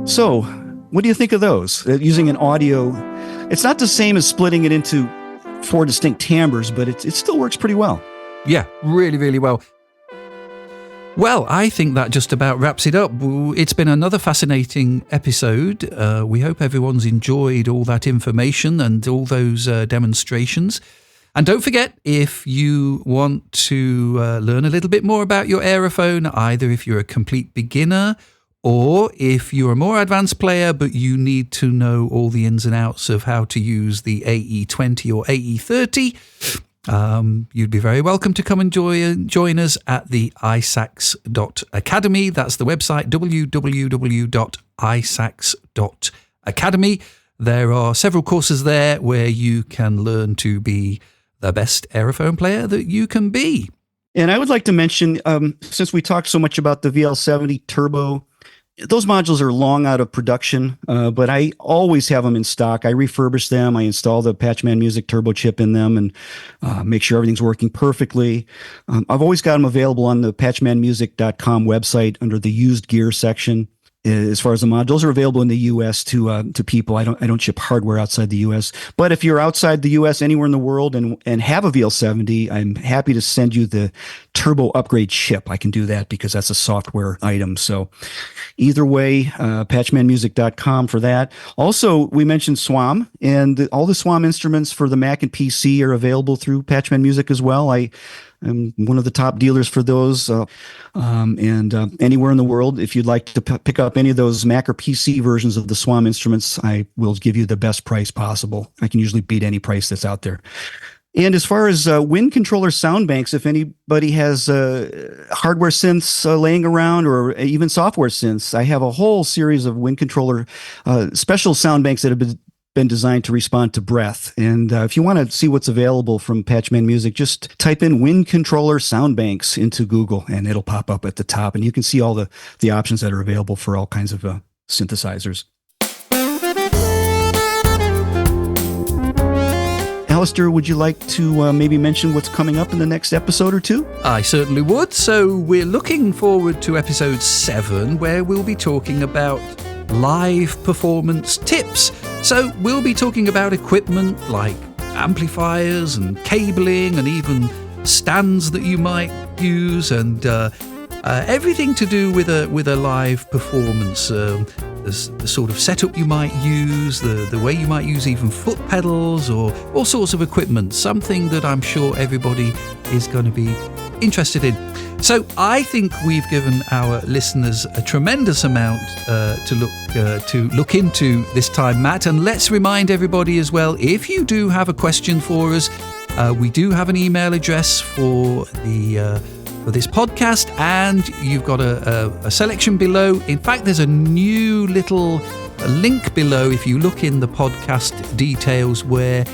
So, what do you think of those? Using an audio, it's not the same as splitting it into 4 distinct timbres, but it still works pretty well. Yeah, really, really well. Well, I think that just about wraps it up. It's been another fascinating episode. We hope everyone's enjoyed all that information and all those demonstrations. And don't forget, if you want to learn a little bit more about your Aerophone, either if you're a complete beginner or if you're a more advanced player but you need to know all the ins and outs of how to use the AE20 or AE30, you'd be very welcome to come and join us at the isax.academy. That's the website, www.isax.academy. There are several courses there where you can learn to be the best Aerophone player that you can be. And I would like to mention, since we talked so much about the VL70 Turbo, those modules are long out of production, but I always have them in stock. I refurbish them. I install the Patchman Music Turbo chip in them and make sure everything's working perfectly. I've always got them available on the patchmanmusic.com website under the used gear section. As far as the modules are available in the U.S. to people. I don't ship hardware outside the U.S. But if you're outside the U.S. anywhere in the world and have a VL70, I'm happy to send you the Turbo upgrade chip. I can do that because that's a software item. So either way, patchmanmusic.com for that. Also, we mentioned SWAM, and all the SWAM instruments for the Mac and PC are available through Patchman Music as well. I'm one of the top dealers for those, and anywhere in the world, if you'd like to pick up any of those Mac or PC versions of the SWAM instruments, I will give you the best price possible. I can usually beat any price that's out there. And as far as wind controller sound banks, if anybody has hardware synths laying around or even software synths, I have a whole series of wind controller special sound banks that have been been designed to respond to breath. And if you want to see what's available from Patchman Music, just type in wind controller sound banks into Google and it'll pop up at the top. And you can see all the options that are available for all kinds of synthesizers. Alistair, would you like to maybe mention what's coming up in the next episode or two? I certainly would. So we're looking forward to episode 7, where we'll be talking about live performance tips. So we'll be talking about equipment like amplifiers and cabling and even stands that you might use, and everything to do with a live performance. The sort of setup you might use, the way you might use even foot pedals or all sorts of equipment, something that I'm sure everybody is going to be interested in. So I think we've given our listeners a tremendous amount to look into this time, Matt. And let's remind everybody as well, if you do have a question for us, we do have an email address for this podcast, and you've got a selection below. In fact, there's a new little link below if you look in the podcast details where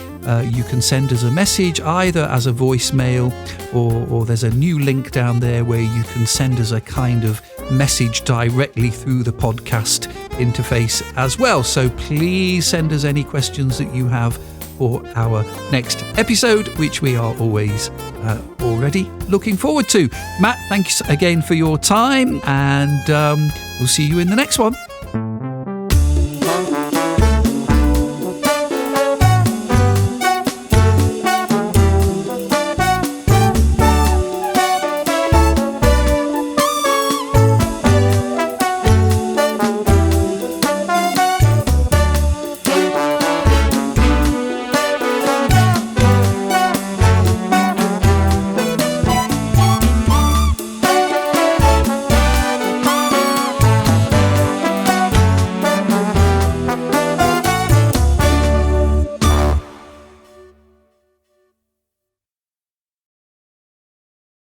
you can send us a message either as a voicemail or there's a new link down there where you can send us a kind of message directly through the podcast interface as well. So please send us any questions that you have for our next episode, which we are always already looking forward to. Matt, thanks again for your time, and we'll see you in the next one.